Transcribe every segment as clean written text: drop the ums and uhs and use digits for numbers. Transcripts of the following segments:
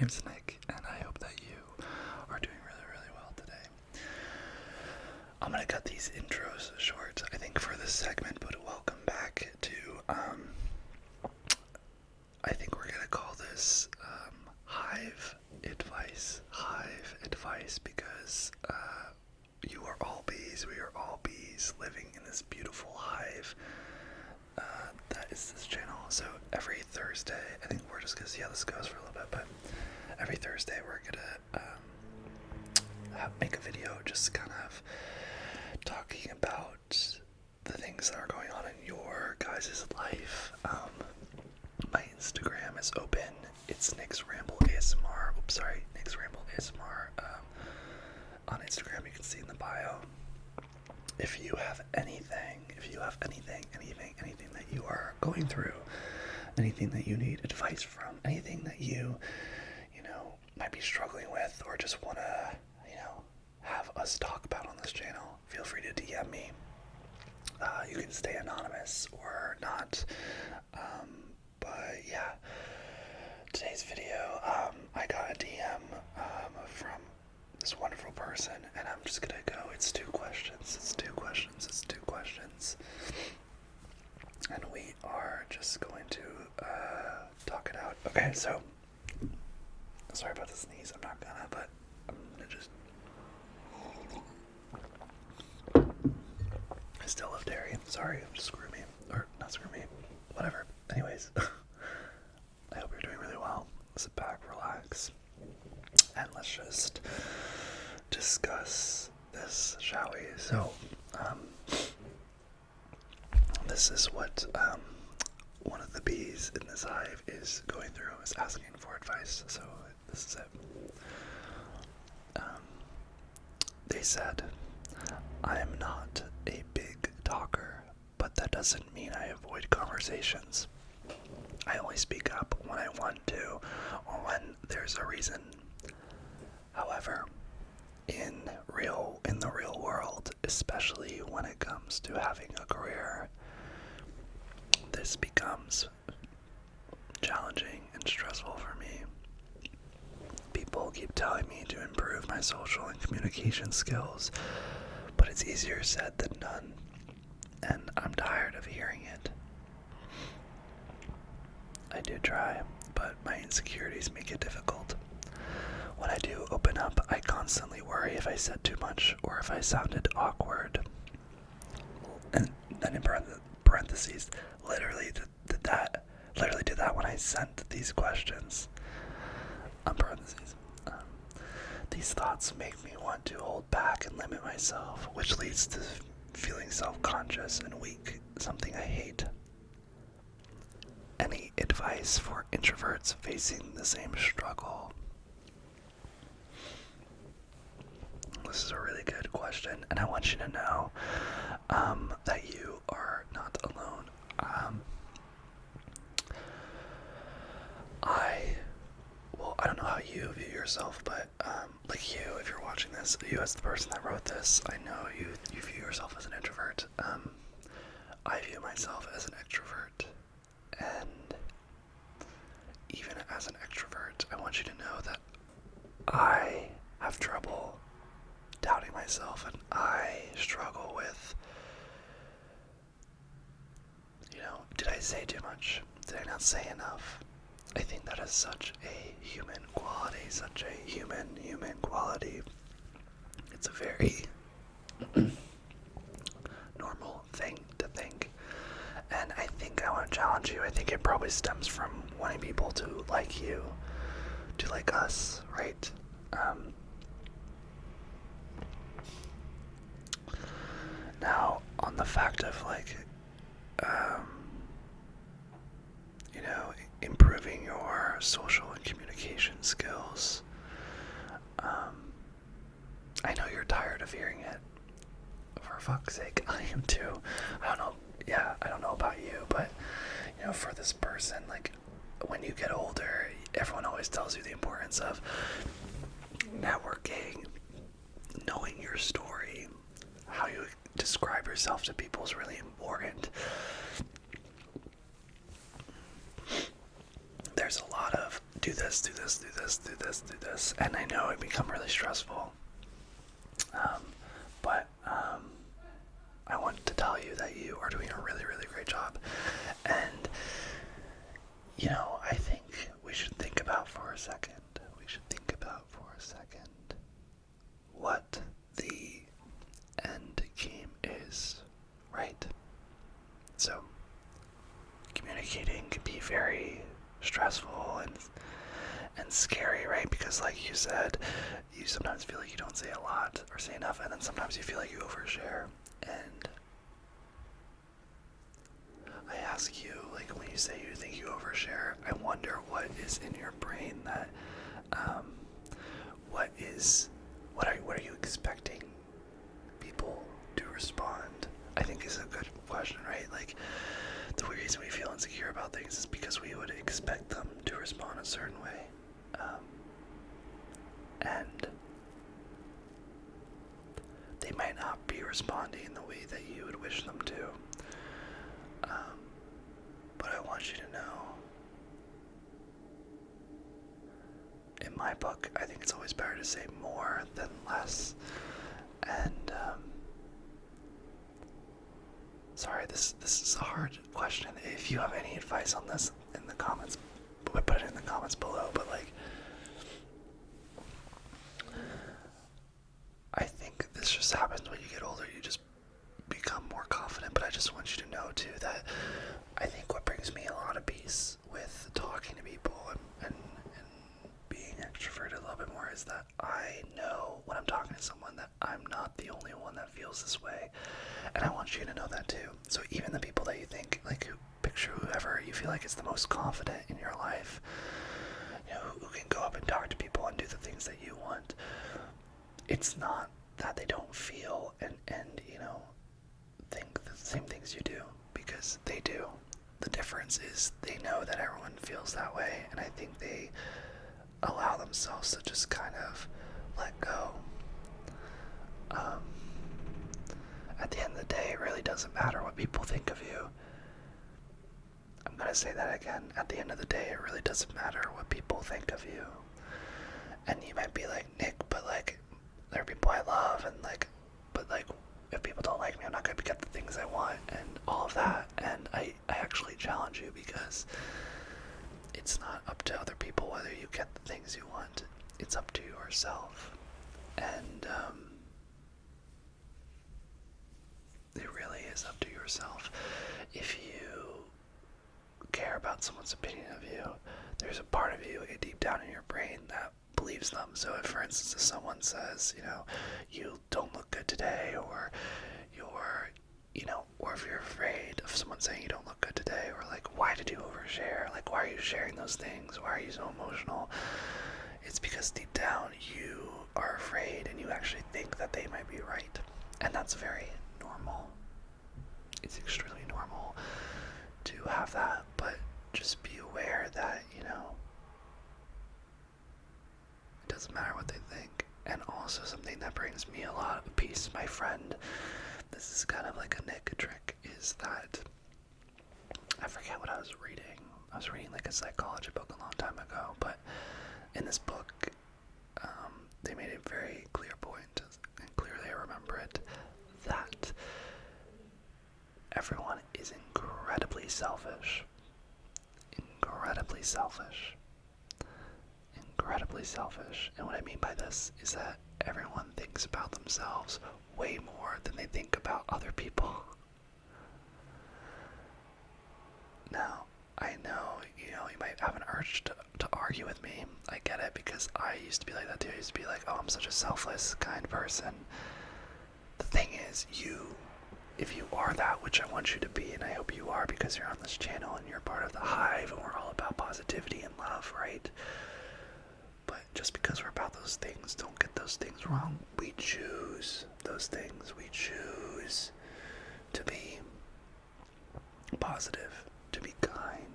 name's Nick, and I hope that you are doing really, really well today. I'm gonna cut these intros short, I think, for this segment, but welcome back to, I think we're gonna call this, HIVE Advice, because, you are all bees, we are all bees living in this beautiful hive, that is this channel. So every Thursday, I think we're just gonna see how this goes for a little bit, but every Thursday we're gonna make a video just kind of talking about the things that are going on in your guys' life. My Instagram is open. It's nicksrambleasmr. Nicksrambleasmr. On Instagram, you can see in the bio. If you have anything that you are going through, anything that you need advice from, anything that you might be struggling with, or just want to, have us talk about on this channel, feel free to DM me. You can stay anonymous or not. But yeah, today's video, I got a DM from this wonderful person, and I'm just gonna go. It's two questions. And we are just going to talk it out. Okay, so sorry about the sneeze. I'm not gonna, but I'm gonna just. I still love dairy. Sorry, just screw me, or not screw me. Whatever. Anyways, I hope you're doing really well. Sit back, relax, and let's just discuss this, shall we? So, this is what one of the bees in this hive is going through, is asking for advice. So this is it. They said, "I am not a big talker, but that doesn't mean I avoid conversations. I only speak up when I want to, or when there's a reason. However, in the real world, especially when it comes to having a career, this becomes challenging and stressful for me. People keep telling me to improve my social and communication skills, but it's easier said than done, and I'm tired of hearing it. I do try, but my insecurities make it difficult. When I do open up, I constantly worry if I said too much or if I sounded awkward." And then in parentheses, literally did that when I sent these questions. Parentheses. "These thoughts make me want to hold back and limit myself, which leads to feeling self-conscious and weak, something I hate. Any advice for introverts facing the same struggle?" This is a really good question, and I want you to know that you are not alone. I don't know how you view yourself, but like you, if you're watching this, you as the person that wrote this, I know you view yourself as an introvert. I view myself as an extrovert, and even as an extrovert, I want you to know that I have trouble doubting myself, and I struggle with, did I say too much? Did I not say enough? I think that is such a human quality, such a human quality. It's a very normal thing to think. And I think I want to challenge you. I think it probably stems from wanting people to like you, to like us, right? Now, on the fact of improving your social and communication skills, I know you're tired of hearing it. For fuck's sake, I am too. I don't know about you, but for this person, when you get older, everyone always tells you the importance of networking, knowing your story, how you describe yourself to people is really important. There's a lot of do this, do this, do this, do this, do this, and I know it become really stressful. But I want to tell you that you are doing a really, really great job. And, you know, I think we should think about for a second, what the end game is, right? So, communicating can be very stressful and scary, right? Because like you said, you sometimes feel like you don't say a lot or say enough, and then sometimes you feel like you overshare. And I ask you, like, when you say you think you overshare, I wonder what is in your brain that, what are you expecting people to respond? I think is a good question, right? Like, the reason we feel insecure about things is because we would expect them to respond a certain way. And they might not be responding in the way that you would wish them to. But I want you to know, in my book, I think it's always better to say more than less. And sorry, this is a hard question. If you have any advice on this in the comments, put it in the comments below. But like, I think this just happens when you get older. You just become more confident. But I just want you to know too that I think what brings me a lot of peace with talking to people and being extroverted a little bit more is that I know when I'm talking to someone that I'm not the only one that feels this way. And I want you to know that too. So even the people that you think, like, picture whoever you feel like is the most confident in your life, you know, who can go up and talk to people and do the things that you want. It's not that they don't feel and you know, think the same things you do, because they do. The difference is they know that everyone feels that way, and I think they allow themselves to just kind of let go. At the end of the day, it really doesn't matter what people think of you. I'm gonna say that again. At the end of the day, it really doesn't matter what people think of you. And you might be like, Nick, but like, there are people I love, and like, but like, if people don't like me, I'm not gonna get the things I want, and all of that. And I actually challenge you, because it's not up to other people whether you get the things you want. It's up to yourself. And it really is up to yourself. If you care about someone's opinion of you, there's a part of you deep down in your brain that believes them. So if, for instance, if someone says, you know, you don't look good today, or you're, you know, or if you're afraid of someone saying you don't look good today, or like, why did you overshare? Like, why are you sharing those things? Why are you so emotional? It's because deep down you are afraid, and you actually think that they might be right. And that's very normal. It's extremely normal to have that, but just be aware that, you know, it doesn't matter what they think. And also something that brings me a lot of peace, my friend, this is kind of like a Nick trick, is that I forget what I was reading. I was reading like a psychology book a long time ago, but in this book, they made a very clear point, and clearly I remember it, that everyone is incredibly selfish. Incredibly selfish. Incredibly selfish. And what I mean by this is that everyone thinks about themselves way more than they think about other people. Now, I know, you might have an urge to argue with me. I get it, because I used to be like that too. I used to be like, oh, I'm such a selfless, kind person. The thing is, if you are that, which I want you to be, and I hope you are, because you're on this channel and you're part of the Hive, and we're all about positivity and love, right? But just because we're about those things, don't get those things wrong. We choose those things. We choose to be positive, to be kind.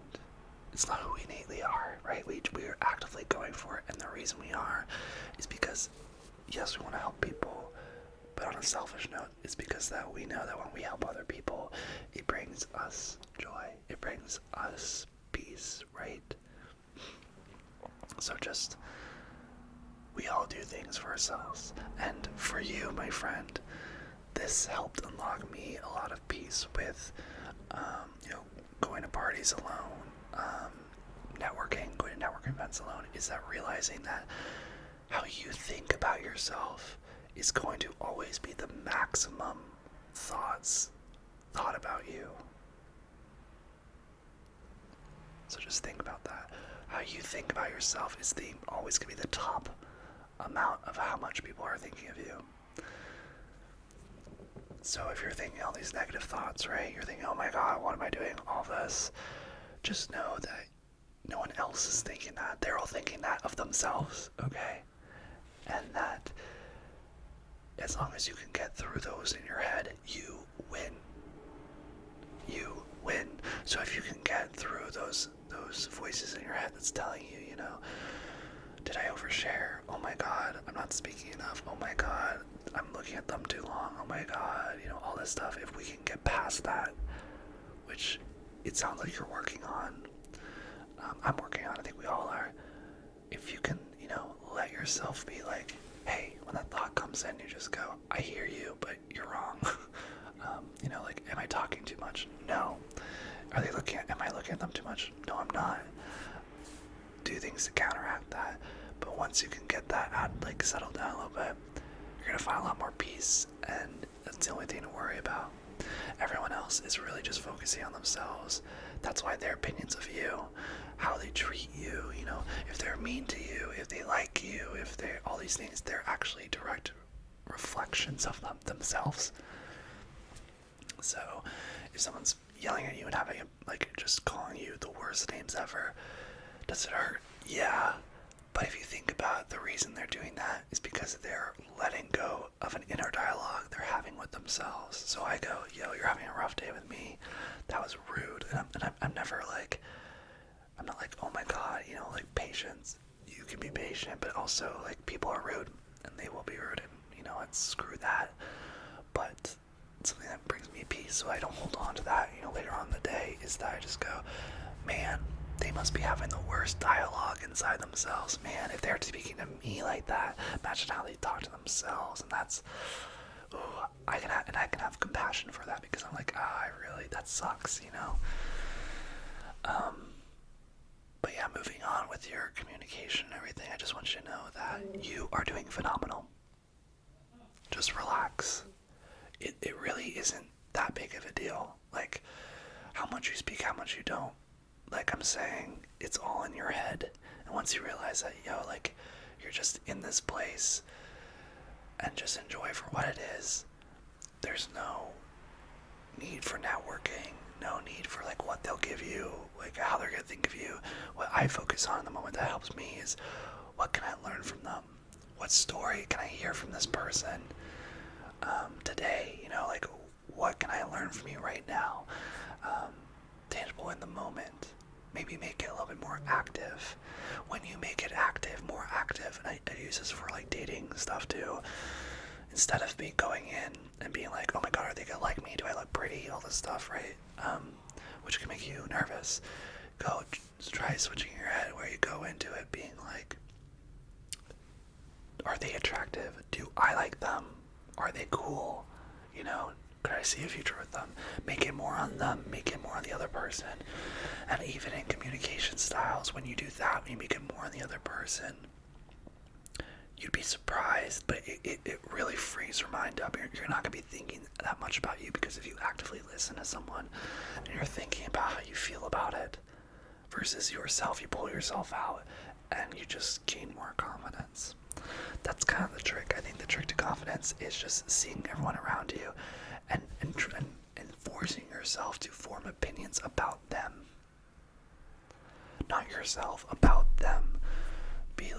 It's not who we innately are, right? We are actively going for it, and the reason we are is because, yes, we want to help people, but on a selfish note, it's because that we know that when we help other people, it brings us joy. It brings us peace, right? also just, we all do things for ourselves. And for you, my friend, this helped unlock me a lot of peace with, going to parties alone, going to networking events alone, is that realizing that how you think about yourself is going to always be the maximum thought about you. So just think about that. How you think about yourself is always going to be the top amount of how much people are thinking of you. So if you're thinking all these negative thoughts, right? You're thinking, oh my God, what am I doing? All this. Just know that no one else is thinking that. They're all thinking that of themselves, okay? And that as long as you can get through those in your head, you win. You win. So if you can get through those voices in your head that's telling you, did I overshare? Oh my God, I'm not speaking enough. Oh my God, I'm looking at them too long. Oh my God, all this stuff. If we can get past that, which it sounds like you're working on, I'm working on, I think we all are. If you can, let yourself be like, hey, when that thought comes in, you just go, I hear you, but you're wrong. Am I talking too much? No. Am I looking at them too much? No, I'm not. Do things to counteract that. But once you can get that out, settle down a little bit, you're gonna find a lot more peace, and that's the only thing to worry about. Everyone else is really just focusing on themselves. That's why their opinions of you, how they treat you, if they're mean to you, if they like you, all these things, they're actually direct reflections of themselves. So if someone's yelling at you and having just calling you the worst names ever, does it hurt? Yeah. But if you think about the reason they're doing that is because they're letting go of an inner dialogue they're having with themselves. So I go, yo, you're having a rough day with me. That was rude. And I'm never I'm not oh my God, patience. You can be patient, but also people are rude and they will be rude, and screw that. But something that brings me peace so I don't hold on to that, later on in the day, is that I just go, man, they must be having the worst dialogue inside themselves. Man, if they're speaking to me like that, imagine how they talk to themselves. And that's, I can have compassion for that, because I'm that sucks, But yeah, moving on with your communication and everything, I just want you to know that you are doing phenomenal. Just relax. It really isn't that big of a deal. How much you speak, how much you don't. I'm saying, it's all in your head. And once you realize that, you're just in this place and just enjoy for what it is, there's no need for networking, no need for what they'll give you, how they're gonna think of you. What I focus on in the moment that helps me is, what can I learn from them? What story can I hear from this person today? What can I learn from you right now? Tangible in the moment. Maybe make it a little bit more active. When you make it more active, and I use this for dating stuff too. Instead of going in and being oh my God, are they gonna like me? Do I look pretty? All this stuff, right? Which can make you nervous. Try switching your head, where you go into it being are they attractive? Do I like them? Are they cool? Could I see a future with them? Make it more on them, make it more on the other person. And even in communication styles, when you do that, when you make it more on the other person, you'd be surprised, but it really frees your mind up. You're not going to be thinking that much about you, because if you actively listen to someone and you're thinking about how you feel about it versus yourself, you pull yourself out and you just gain more confidence. That's kind of the trick. I think the trick to confidence is just seeing everyone around you and forcing yourself to form opinions about them. Not yourself, about them. Be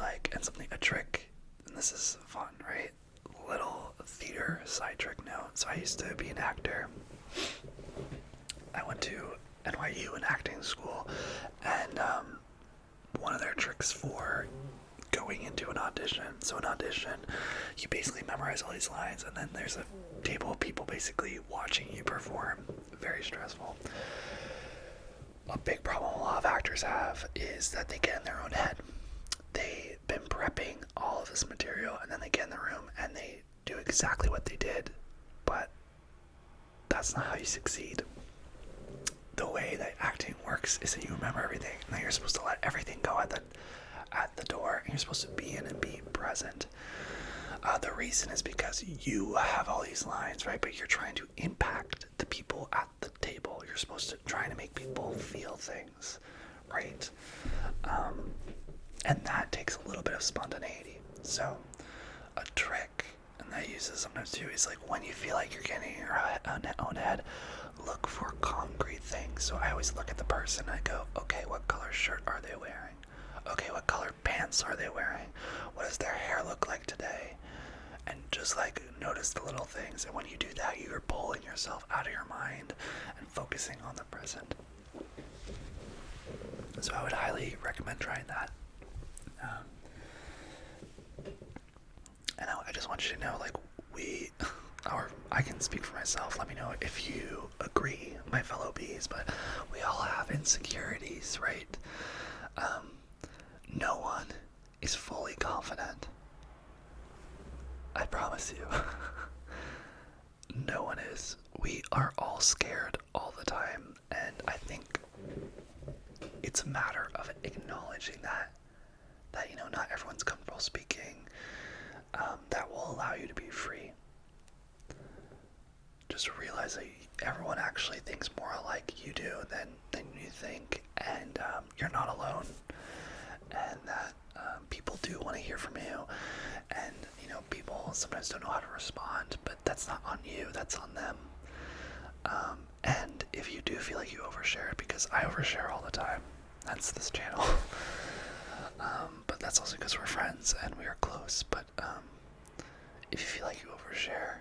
a trick, and this is fun, right? Little theater side trick note. So I used to be an actor. I went to NYU, an acting school, and one of their tricks for going into an audition. So an audition, you basically memorize all these lines, and then there's a table of people basically watching you perform. Very stressful. A big problem a lot of actors have is that they get in their own head. They prepping all of this material, and then they get in the room and they do exactly what they did, but that's not how you succeed. The way that acting works is that you remember everything, and then you're supposed to let everything go at the door, and you're supposed to be in and be present. The reason is because you have all these lines, right? But you're trying to impact the people at the table. You're supposed to try to make people feel things, right? And that takes a little bit of spontaneity. So a trick, and that I use this sometimes too, is like when you feel like you're getting in your own head, look for concrete things. So I always look at the person and I go, okay, what color shirt are they wearing? Okay, what color pants are they wearing? What does their hair look like today? And just like notice the little things. And when you do that, you're pulling yourself out of your mind and focusing on the present. So I would highly recommend trying that. And I just want you to know, like, I can speak for myself. Let me know if you agree, my fellow bees, but we all have insecurities, right? No one is fully confident. I promise you. No one is. We are all scared all the time, and I think it's a matter of acknowledging that not everyone's comfortable speaking. That will allow you to be free. Just realize that everyone actually thinks more alike you do than you think, and you're not alone, and that people do want to hear from you, and people sometimes don't know how to respond, but that's not on you, that's on them. And if you do feel like you overshare, because I overshare all the time, that's this channel. But that's also because we're friends and we are close. But if you feel like you overshare,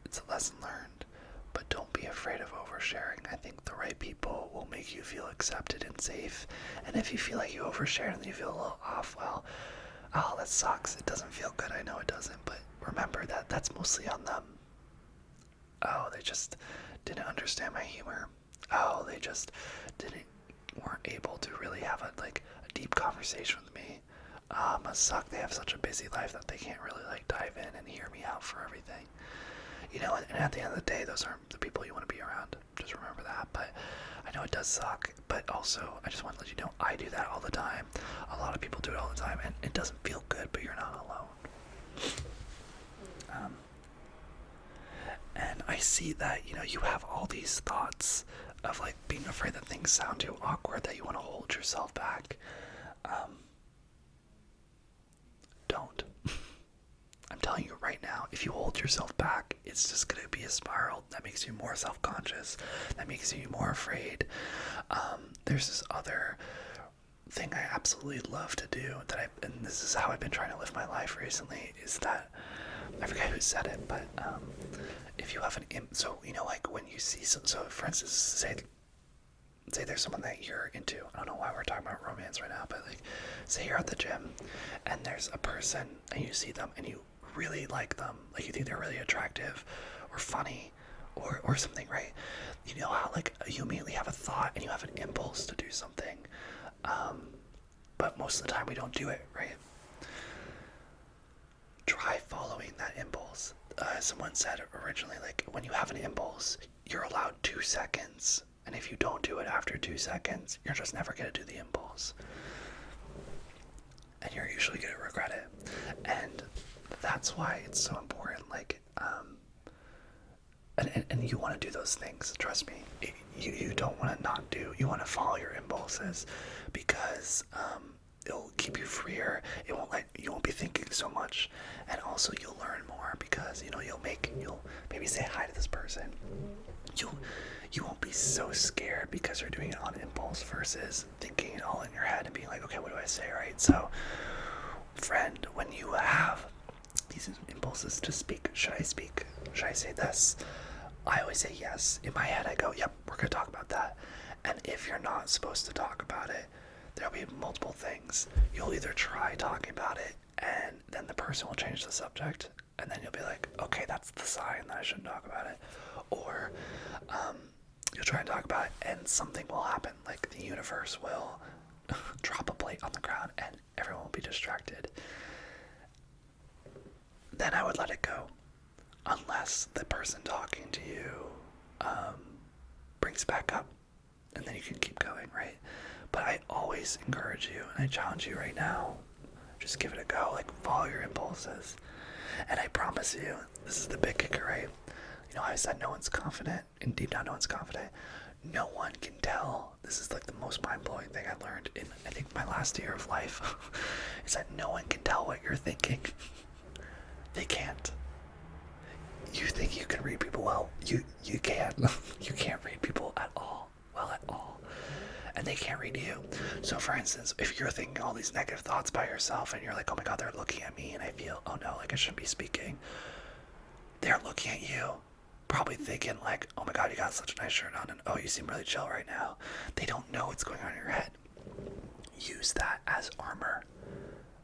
it's a lesson learned. But don't be afraid of oversharing. I think the right people will make you feel accepted and safe. And if you feel like you overshare and you feel a little off, well, oh, that sucks. It doesn't feel good. I know it doesn't. But remember that that's mostly on them. Oh, they just didn't understand my humor. Oh, they just weren't able to really have a deep conversation with me. Must suck. They have such a busy life that they can't really dive in and hear me out for everything. And at the end of the day, those aren't the people you want to be around. Just remember that. But I know it does suck. But also, I just want to let you know, I do that all the time. A lot of people do it all the time, and it doesn't feel good, but you're not alone. And I see that, you have all these thoughts of being afraid that things sound too awkward, that you want to hold yourself back. Don't. I'm telling you right now, if you hold yourself back, it's just going to be a spiral that makes you more self-conscious, that makes you more afraid. There's this other thing I absolutely love to do, and this is how I've been trying to live my life recently, is that, I forget who said it, but if you have when you see so for instance, say there's someone that you're into. I don't know why we're talking about romance right now, but say you're at the gym and there's a person and you see them and you really like them, you think they're really attractive or funny or something, right? You know how you immediately have a thought and you have an impulse to do something, but most of the time we don't do it, right? Try following that impulse. Someone said originally, when you have an impulse, you're allowed 2 seconds. And if you don't do it after 2 seconds, you're just never going to do the impulse. And you're usually going to regret it. And that's why it's so important. And you want to do those things, trust me. You don't want to not do. You want to follow your impulses because it'll keep you freer. You won't be thinking so much, and also you'll learn more because you'll maybe say hi to this person. You won't be so scared because you're doing it on impulse versus thinking it all in your head and being like, okay, what do I say, right? So, friend, when you have these impulses to speak, should I speak? Should I say this? I always say yes. In my head, I go, yep, we're gonna talk about that. And if you're not supposed to talk about it, there'll be multiple things. You'll either try talking about it and then the person will change the subject and then you'll be like, okay, that's the sign that I shouldn't talk about it. Or you'll try and talk about it and something will happen, the universe will drop a plate on the ground and everyone will be distracted, then I would let it go. Unless the person talking to you brings back up, and then you can keep going, right? But I always encourage you, and I challenge you right now, just give it a go, like follow your impulses. And I promise you, this is the big kicker, right? You know, I said no one's confident, and deep down no one's confident. No one can tell. This is like the most mind-blowing thing I learned in, I think, my last year of life, is that no one can tell what you're thinking. They can't. You think you can read people well. You can't. You can't read people at all. Well, at all. And they can't read you. So for instance, if you're thinking all these negative thoughts by yourself and you're like, oh my god, they're looking at me and I feel, oh no, like I shouldn't be speaking. They're looking at you, probably thinking like, oh my god, you got such a nice shirt on, and oh, you seem really chill right now. They don't know what's going on in your head. Use that as armor.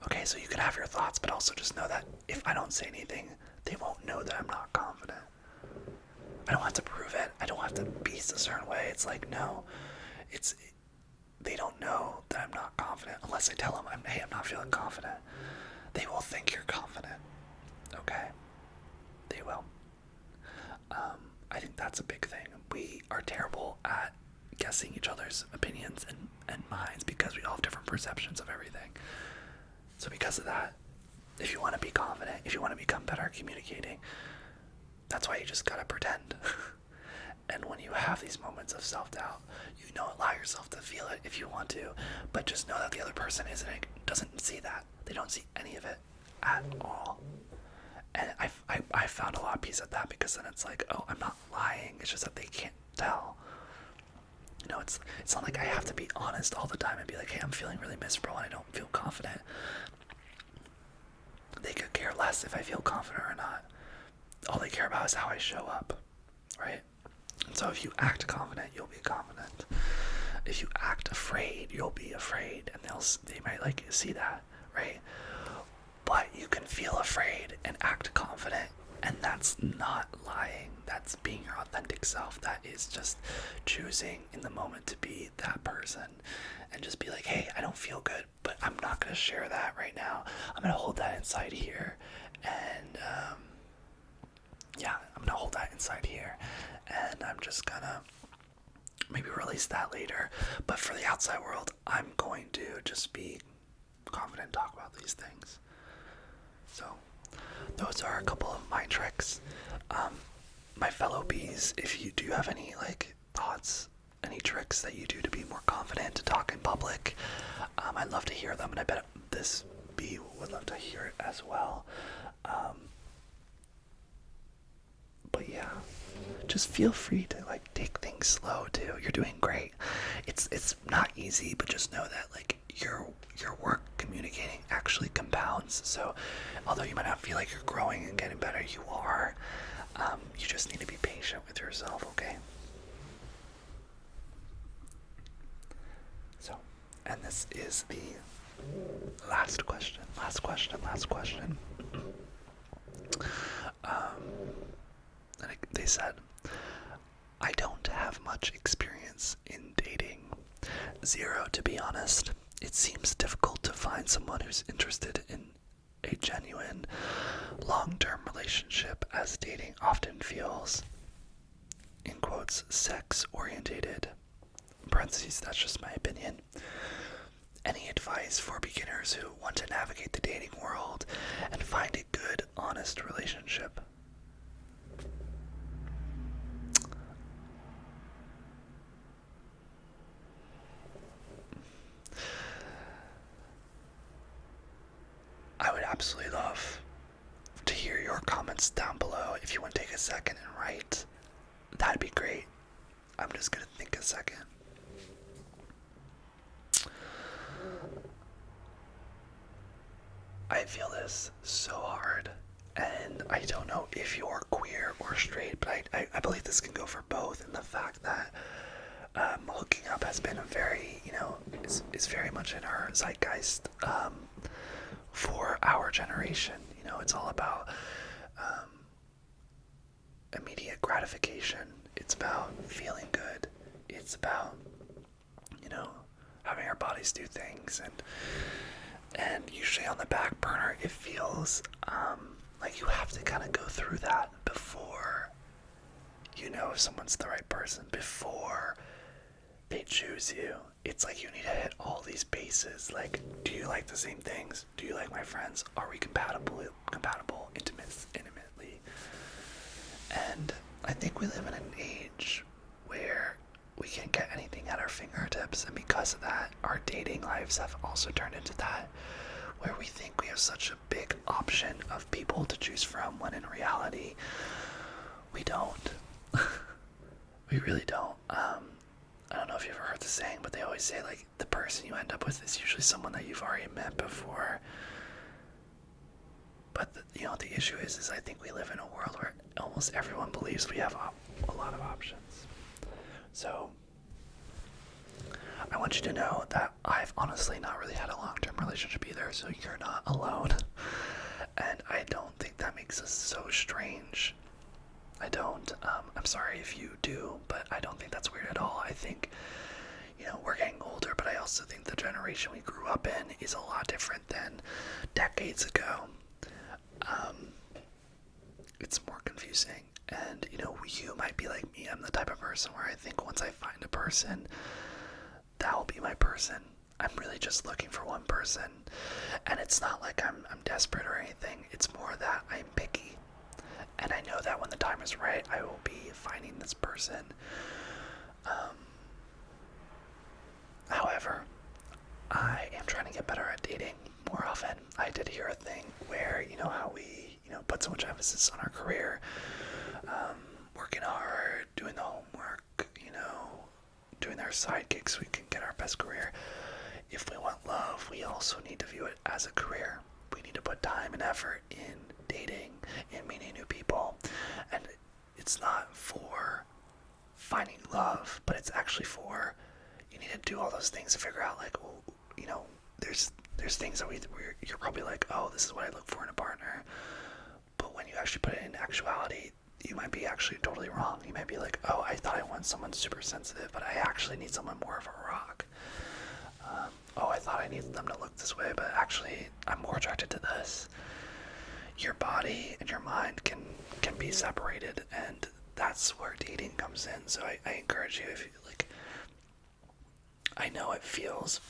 Okay, so you can have your thoughts, but also just know that if I don't say anything, they won't know that I'm not confident. I don't have to prove it. I don't have to be a certain way. It's like, no, they don't know that I'm not confident unless I tell them, hey, I'm not feeling confident. They will think you're confident. Okay? They will. I think that's a big thing. We are terrible at guessing each other's opinions and minds because we all have different perceptions of everything. So because of that, if you want to be confident, if you want to become better at communicating, that's why you just gotta pretend. And when you have these moments of self-doubt, you know, allow yourself to feel it if you want to, but just know that the other person doesn't see that. They don't see any of it at all. And I found a lot of peace at that, because then it's like, oh, I'm not lying. It's just that they can't tell. You know, it's not like I have to be honest all the time and be like, hey, I'm feeling really miserable and I don't feel confident. They could care less if I feel confident or not. All they care about is how I show up, right? And so if you act confident, you'll be confident. If you act afraid, you'll be afraid, and they might like see that, right? But you can feel afraid and act confident, and that's not lying. That's being your authentic self. That is just choosing in the moment to be that person and just be like, hey, I don't feel good, but I'm not going to share that right now. I'm going to hold that inside here. And I'm going to hold that inside here. And I'm just going to maybe release that later. But for the outside world, I'm going to just be confident and talk about these things. So those are a couple of my tricks. My fellow bees, if you do have any like thoughts, any tricks that you do to be more confident to talk in public, I'd love to hear them, and I bet this bee would love to hear it as well. But yeah, just feel free to like take things slow too. You're doing great. It's not easy, but just know that like your work communicating actually compounds. So although you might not feel like you're growing and getting better, you are. You just need to be patient with yourself, okay? So, and this is the last question. They said, I don't have much experience in dating. 0, to be honest. It seems difficult to find someone who's interested in a genuine, long-term relationship, as dating often feels, in quotes, sex-orientated. In parentheses, that's just my opinion. Any advice for beginners who want to navigate the dating world and find a good, honest relationship? I would absolutely love to hear your comments down below. If you want to take a second and write, that'd be great. I'm just gonna think a second. I feel this so hard, and I don't know if you're queer or straight, but I believe this can go for both, and the fact that hooking up has been a very, is very much in our zeitgeist for our generation. It's all about immediate gratification. It's about feeling good. It's about, having our bodies do things, and usually on the back burner it feels like you have to kind of go through that before you know if someone's the right person, before they choose you. It's like you need to hit all these bases. Like, do you like the same things? Do you like my friends? Are we compatible intimately? And I think we live in an age where we can get anything at our fingertips, and because of that, our dating lives have also turned into that, where we think we have such a big option of people to choose from, when in reality, we don't. We really don't. I don't know if you've ever heard the saying, but they always say, like, the person you end up with is usually someone that you've already met before. But the issue is I think we live in a world where almost everyone believes we have a lot of options. So I want you to know that I've honestly not really had a long-term relationship either, so you're not alone. And I don't think that makes us so strange. I don't. I'm sorry if you do, but I don't think that's weird at all. I think, we're getting older, but I also think the generation we grew up in is a lot different than decades ago. It's more confusing, and you might be like me. I'm the type of person where I think once I find a person, that will be my person. I'm really just looking for one person, and it's not like I'm desperate or anything. It's more that I'm picky, and I know that when the time is right, I will be finding this person. However, I am trying to get better at dating more often. I did hear a thing where, how we, put so much emphasis on our career, working hard, doing the homework, doing our side gigs so we can get our best career. If we want love, we also need to view it as a career. We need to put time and effort in dating, in meeting new people. And it's not for finding love, but it's actually for, you need to do all those things to figure out, like, well, there's things that you're probably like, oh, this is what I look for in a partner. But when you actually put it in actuality, you might be actually totally wrong. You might be like, oh, I thought I want someone super sensitive, but I actually need someone more of a rock. Oh, I thought I needed them to look this way, but actually I'm more attracted to this. Your body and your mind can be separated, and that's where dating comes in. So I encourage you, if you like, I know it feels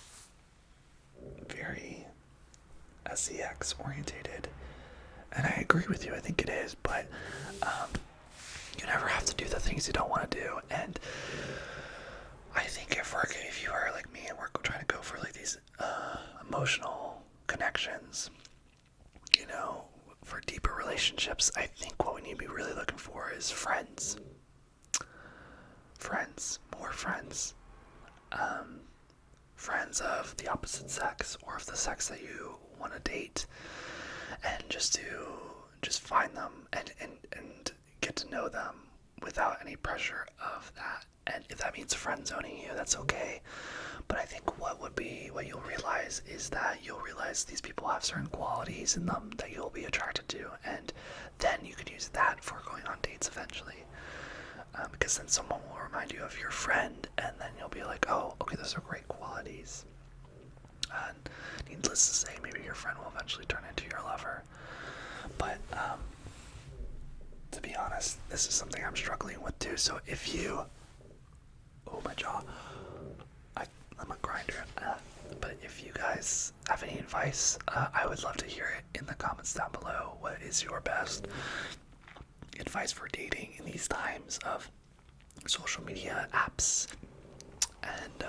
very sex orientated, and I agree with you, I think it is, but you never have to do the things you don't want to do. And I think if you are like me and we're trying to go for like these emotional connections, for deeper relationships, I think what we need to be really looking for is friends, more friends, friends of the opposite sex or of the sex that you want to date, and just find them and get to know them without any pressure of that. And if that means friend zoning you, that's okay. But I think what you'll realize is that you'll realize these people have certain qualities in them that you'll be attracted to, and then you can use that for going on dates eventually. Because then someone will remind you of your friend, and then you'll be like, oh, okay, those are great qualities. And needless to say, maybe your friend will eventually turn into your lover. But to be honest, this is something I'm struggling with too. So if you, oh, my jaw, I'm a grinder. But if you guys have any advice, I would love to hear it in the comments down below. What is your best advice for dating in these times of social media apps and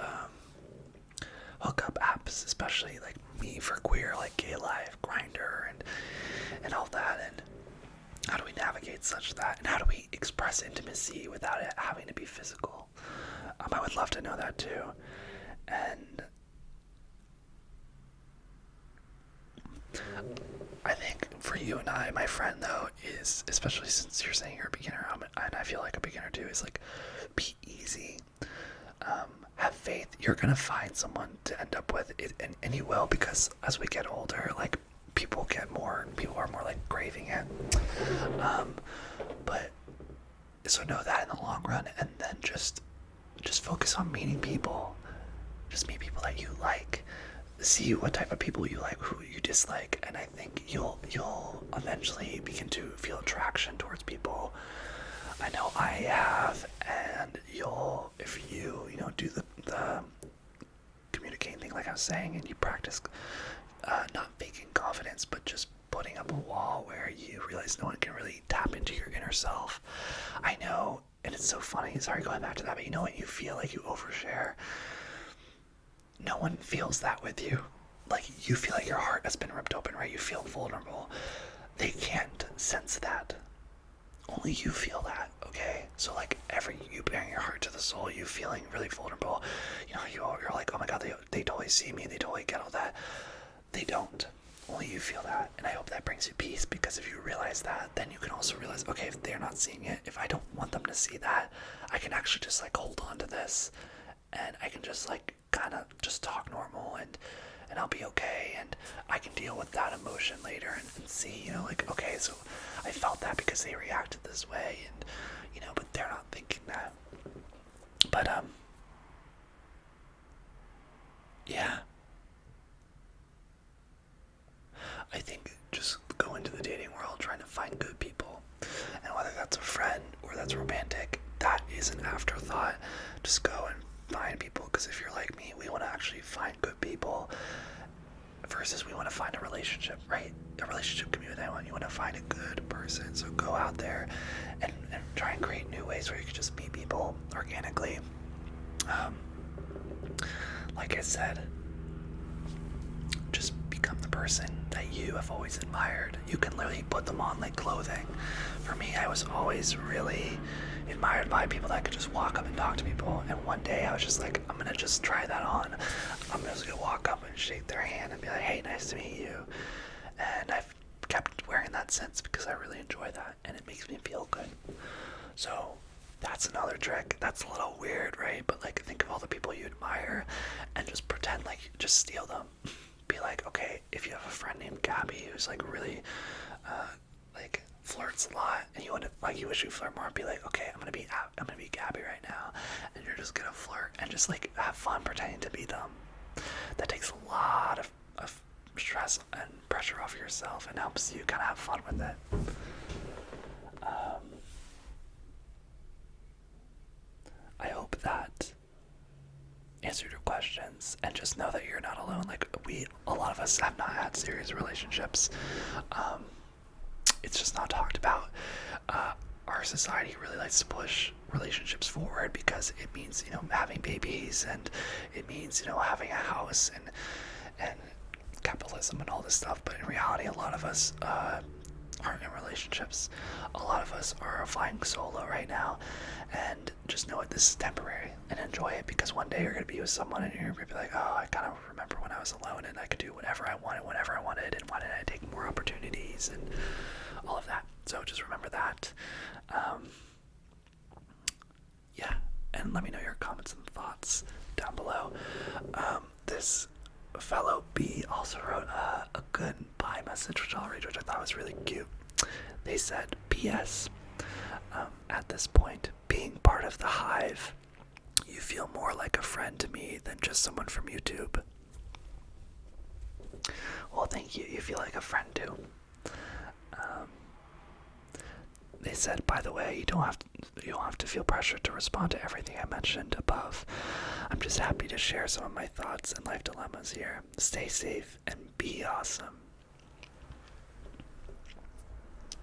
hookup apps, especially like Me for Queer, like Gay Life, Grindr, and all that? And how do we navigate such that? And how do we express intimacy without it having to be physical? I would love to know that too. And I think for you and I, my friend though, is, especially since you're saying you're a beginner, and I feel like a beginner too, is like, be easy. Have faith. You're gonna find someone to end up with it, and you will, because as we get older, like, people are more like craving it. But so know that in the long run, and then just focus on meeting people. just meet people that you like, see what type of people you like, who you dislike, and I think you'll eventually begin to feel attraction towards people. I know I have, and if you do the communicating thing like I was saying, and you practice not faking confidence, but just putting up a wall where you realize no one can really tap into your inner self. I know, and it's so funny, sorry going back to that, but when you feel like you overshare, no one feels that with you. Like, you feel like your heart has been ripped open, right? You feel vulnerable. They can't sense that. Only you feel that, okay? So like, you bearing your heart to the soul, you feeling really vulnerable, you're like, oh my god, they totally see me, they totally get all that. They don't. Only you feel that, and I hope that brings you peace, because if you realize that, then you can also realize, okay, if they're not seeing it, if I don't want them to see that, I can actually just like hold on to this, and I can just like kind of just talk normal, and I'll be okay, and I can deal with that emotion later and see, like, okay, so I felt that because they reacted this way, and but they're not thinking that. But yeah, I think just go into the dating world trying to find good people, and whether that's a friend or that's romantic, that is an afterthought. Just go and find people, because if you're like me, we want to actually find good people versus we want to find a relationship, right? A relationship can be with anyone. You want to find a good person, so go out there and try and create new ways where you can just meet people organically. Like I said, just become the person that you have always admired. You can literally put them on like clothing. For me, I was always really admired by people that could just walk up and talk to people, and one day I was just like, I'm gonna just try that on. I'm just gonna walk up and shake their hand and be like, hey, nice to meet you. And I've kept wearing that since, because I really enjoy that and it makes me feel good. So that's another trick. That's a little weird, right? But like, think of all the people you admire and just pretend like you just steal them. Be like, okay, if you have a friend named Gabby who's like really like flirts a lot, and you wish you flirt more, be like, okay, I'm gonna be Gabby right now, and you're just gonna flirt and just like have fun pretending to be them. That takes a lot of stress and pressure off yourself and helps you kind of have fun with it. I hope that answered your questions, and just know that you're not alone. Like, a lot of us have not had serious relationships. It's just not talked about. Our society really likes to push relationships forward because it means, having babies, and it means, having a house and capitalism and all this stuff. But in reality, a lot of us aren't in relationships. A lot of us are flying solo right now, and just know it, this is temporary, and enjoy it, because one day you're going to be with someone and you're going to be like, oh, I kind of remember when I was alone and I could do whatever I wanted whenever I wanted, and why didn't I take more opportunities and all of that. So just remember that. Yeah, and let me know your comments and thoughts down below. This fellow B also wrote a goodbye message, which I'll read, which I thought was really cute. They said, P.S. At this point, being part of the Hive, you feel more like a friend to me than just someone from YouTube. Well, thank you. You feel like a friend too. They said, by the way, you don't have to feel pressured to respond to everything I mentioned above. I'm just happy to share some of my thoughts and life dilemmas here. Stay safe and be awesome.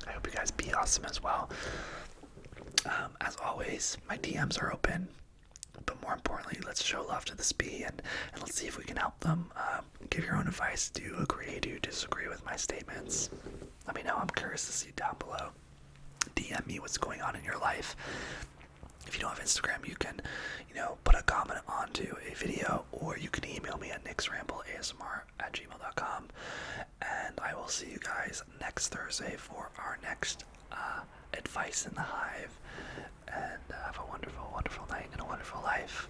I hope you guys be awesome as well. As always, my DMs are open, but more importantly, let's show love to this bee, and let's see if we can help them. Give your own advice. Do you agree? Do you disagree with my statements? Let me know. I'm curious to see down below. DM me what's going on in your life. If you don't have Instagram, you can, put a comment onto a video, or you can email me at nicksrambleasmr@gmail.com, and I will see you guys next Thursday for our next advice in the Hive. And have a wonderful, wonderful night and a wonderful life.